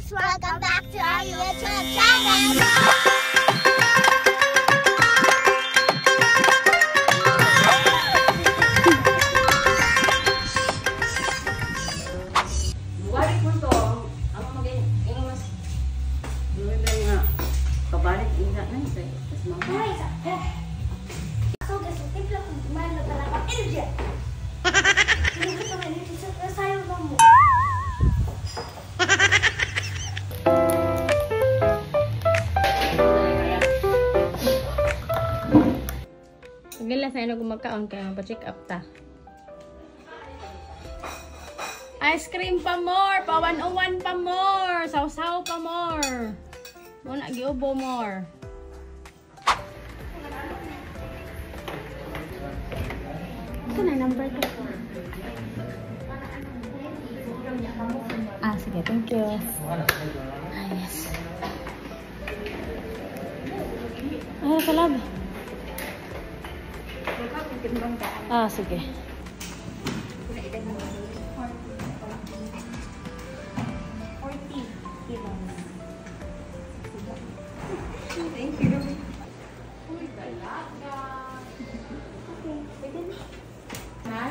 guys! Welcome back to our YouTube channel! Balik mo to. Ang maging mas lumibay nga. Pabalik ingat na isa. Tapos mamaya. Ako guys, timpla kong kumain na talaga energy. Hindi ko naman ito sa sayo mo. Gila sa ino gumagkaon kaya pa-check up ta. Ice cream pa more, pa 101 pa more, sausaw pa more. Muna giubo more. Ito na number ko. Ah, sige, thank you. Ah, yes. Ay, kalab. Ah, sige. Thank you.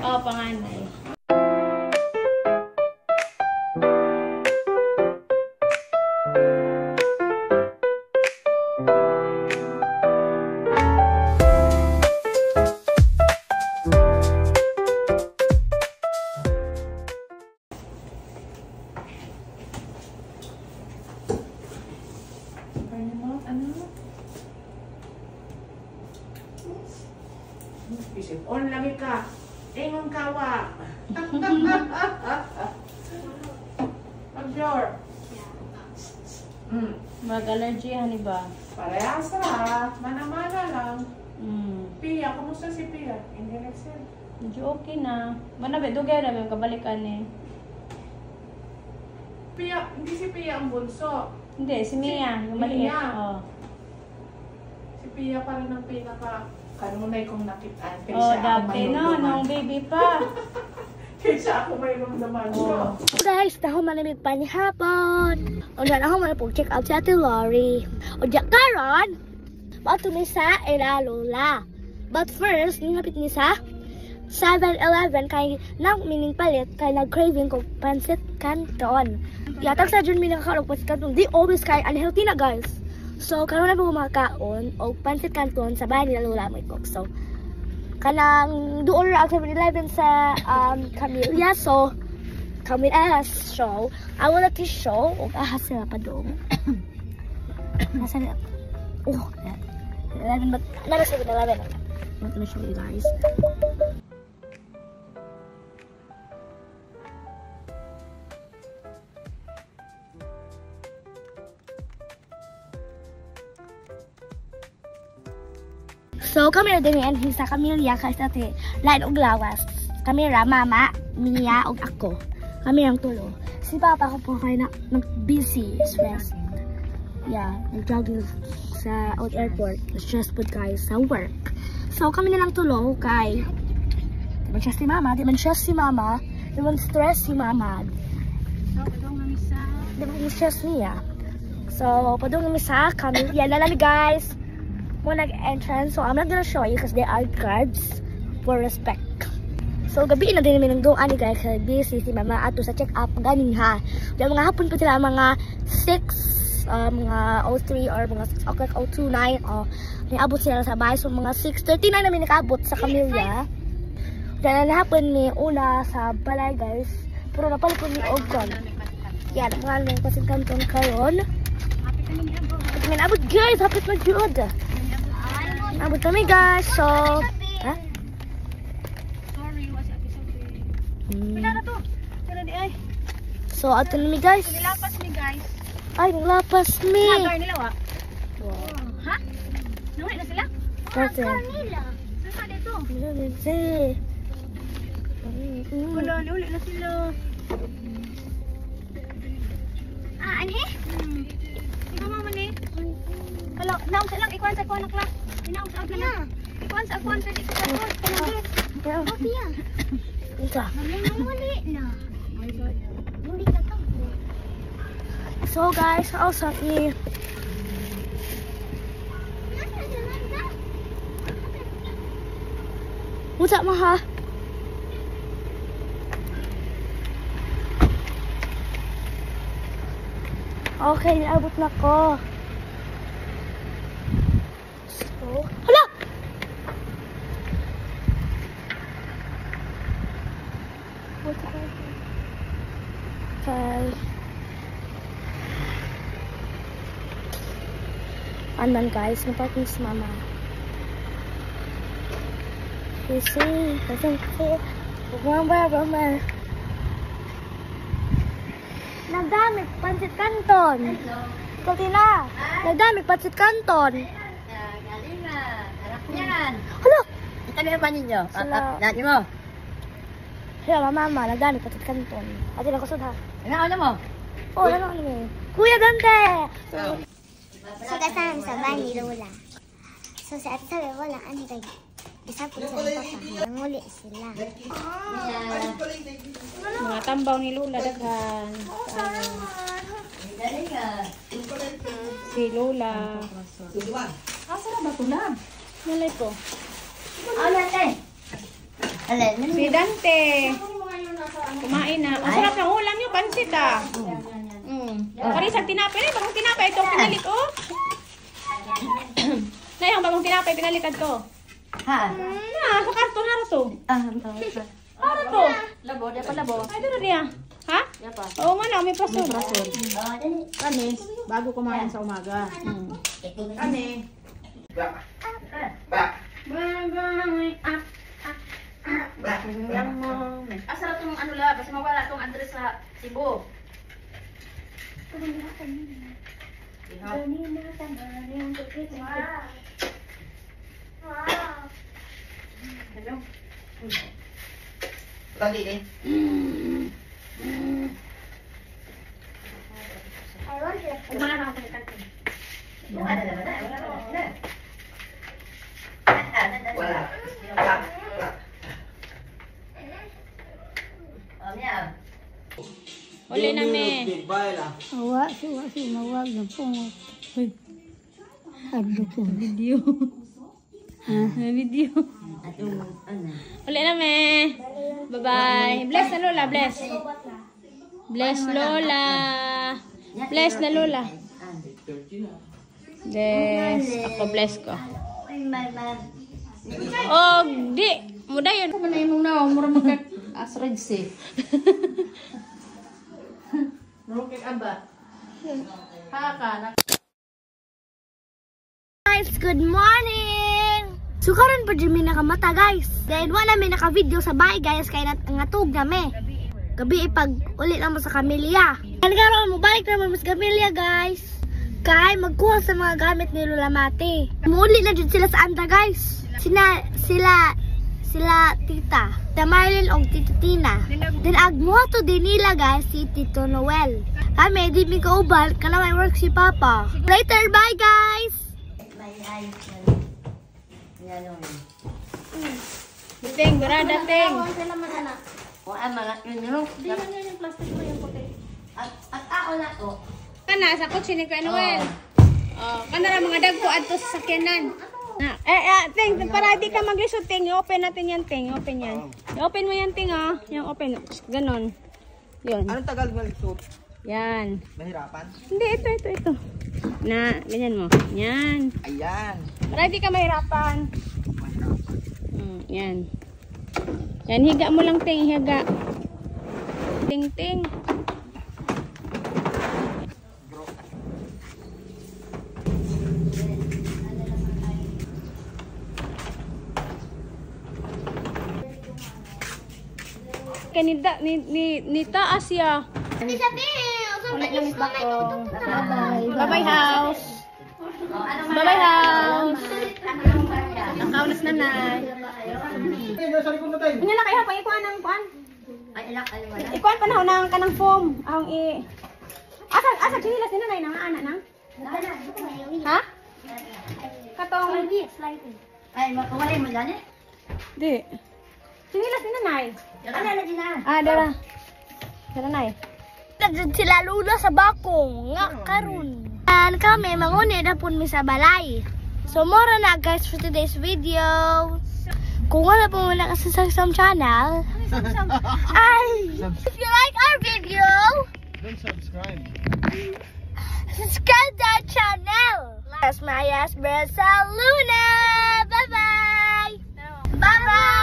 Oh, panganay. Isip, on lagi ka. Ingon kawa. Pag-sure. Mag-allergy, hani ba? Parehas ra. Mana-mana lang. Pia, kumusta si Pia? Hindi nag-send. Medyo okay na. Manabi, dugay na may kabalikan eh. Pia, hindi si Pia ang bunso. Hindi, si Mia. Yung maliit. Mia. Oh. Si Pia pa rin ang pinaka kanunay kong nakitaan. Oh, dati no, nung baby pa. Kaysa ako may lumdaman siya. Guys, taho malamig pa ni hapon. O dyan ako man po check out si Ate Lori. O dyan karon, bato ni sa Lola. But first, ningapit ni sa 7-Eleven kay nang mining palit kay nag-craving ko pansit canton. Yatag sa dyan mining kakarong pansit canton. Di always kay unhealthy na guys. So, karon na po kumakaon o pansit canton sa bahay nila Lola may cook. So, kanang doon ra sa 7-Eleven sa Camellia. So, kami ahas show. I wanna to show o ahas sila pa doon. Nasa na? Oh, 11 but nara 7-Eleven. I'm gonna show you guys. So, kami na din yan sa Camellia kasi dati lain og lawas. Kami ra, mama, Mia, og ako. Kami ang tulo. Si Papa ko po kay nag-busy, stress. Yeah, nag-jogging sa airport. Stress po guys sa work. So, kami na lang tulo kay di man stress si mama, di man stress si mama. So, padong namin sa... Di man stress niya. So, padong namin sa Camellia na lang guys. Nag-entrance. So, I'm not gonna show you because there are cards for respect. So, gabi na din namin ng doon ni guys. Busy si mama ato sa check-up. Ganing ha. Dahil mga hapon po sila mga 6, mga 03 or mga 6 o'clock, 029. Naabot sila sa bahay. So, mga 6:39 namin nakaabot sa Camellia. Dahil hapon ni una sa balay guys. Pero napalit po ni Ogton. Yan, mga namin kasing kanton karon. Hapit abot guys. Hapit mag-yod. Abot kami guys, so... Ha? Sorry, was episode 3. Pila na to? Pila di ay. So, ato na mi guys. Nilapas mi guys. Ay, nilapas mi. Car nila wa? Wow. Ha? Nawi na sila? Kasi. Nila. Saan dito? Wala na si. Wala, nauli na sila. Ah, anhe? Ikaw mama ni? Wala, naong silang ikuan sa ikuan na class. Inaong sa agla na. Ikuan sa ikuan sa ikuan sa ikuan. Pero, Pia. ito. Mali na. Hindi ka to. So guys, also ni Musa mo ha? Okay, naabot na ko. So, hala! Okay. Andan guys, napatin si mama. You see, doesn't fit. Remember. Nagdamig pansit kanton. Kultina. Nagdamig pansit kanton. Galing na. Anak niyan. Hala! Kami ang panin nyo. Sila. Dati mo. Siya, mama, nagdamig pansit kanton. Ate na kusod ha. Ano mo? Oh, ano ni? Kuya Dante! So kasama sa bahay ni Lola. So si ate sabi, wala, ano kayo? Isa po sa papa, nanguli sila. Mga tambaw ni Lola daghan. Galing ka. Si Lola. Asa na ba tulab? Nalay ko. Ano natin? Alin? Si Dante. Kumain na. Ang sarap ng ulam niyo, pansit ah. Parisag tinapay na, bagong tinapay ito pinalit oh. Na yung bagong tinapay pinalitan ko. Ha? Sa karton haro to. Haro to. Labo, di pa labo. Ay, doon niya. Ha? Di pa. Oo man, may prason. Kami, bago kumain sa umaga. Kami. Asa na itong ano la, basta mawala itong address sa Cebu. Lagi eh. Wala. Uli na me. Awa, si mawag na po. Hadlok ko. Video. Video. Uli na me. Bye-bye. Bless na Lola, bless. Bless Lola. Bless na Lola. Bless. Ako bless ko. Oh, di. Muda yun. Ano na yung na, mura magkat asred si. Rokit aba. Haka na. Guys, good morning! So karon pa dyan may nakamata guys. Dahil wala may naka-video sa bahay guys, kaya natug nami. Gabi ipag ulit naman sa Camilla. Kaya karon mo balik naman sa Camilla guys. Kaya magkuha sa mga gamit ni Lola Mati. Muli na dyan sila sa anda guys. Sila tita, Tita Marlene o Tita Tina. Then agmuha to din nila guys si Tito Noel. Kami di mi kaubal kana may work si Papa. Later, bye guys. Ting, berada ting. O ay mga yun. At ako na to. Kana sa kotse ni Noel. Oh, kana ra mga dagko adto sa sakyanan. Ting, para di ka mag-isot, ting. I-open natin yan, ting. I-open yan. I-open mo yan, ting, ah. Yung open. Ganon. Yun. Anong tagal ng suit? Yan. Mahirapan? Hindi, ito. Na, ganyan mo. Yan. Ayan. Para di ka mahirapan. Yan. Yan, higa mo lang, ting. Higa. Ting. Kanida ni taas ya. Bye-bye house. Bye-bye house. Nakaunas na nay. Nya na kaya pa ikuan ng kuan. Ay ilak ay wala. Ikuan pa na kanang foam. Ang asa chinilas ni nanay nang ana nang. Ha? Katong Ay makawalay mo dyan eh. di. Chinilas ni nanay. Ano na din na. Dara. Dara nay. na dyan sila lula sa bakong. Nga karon. And kami, mangunit na po mi sa balay. So, mora na guys for today's video. Kung wala po muna kasi sa Sam channel, if you like our video, Then subscribe. subscribe to our channel. That's Maya's Bresa Luna. Bye-bye. Bye-bye.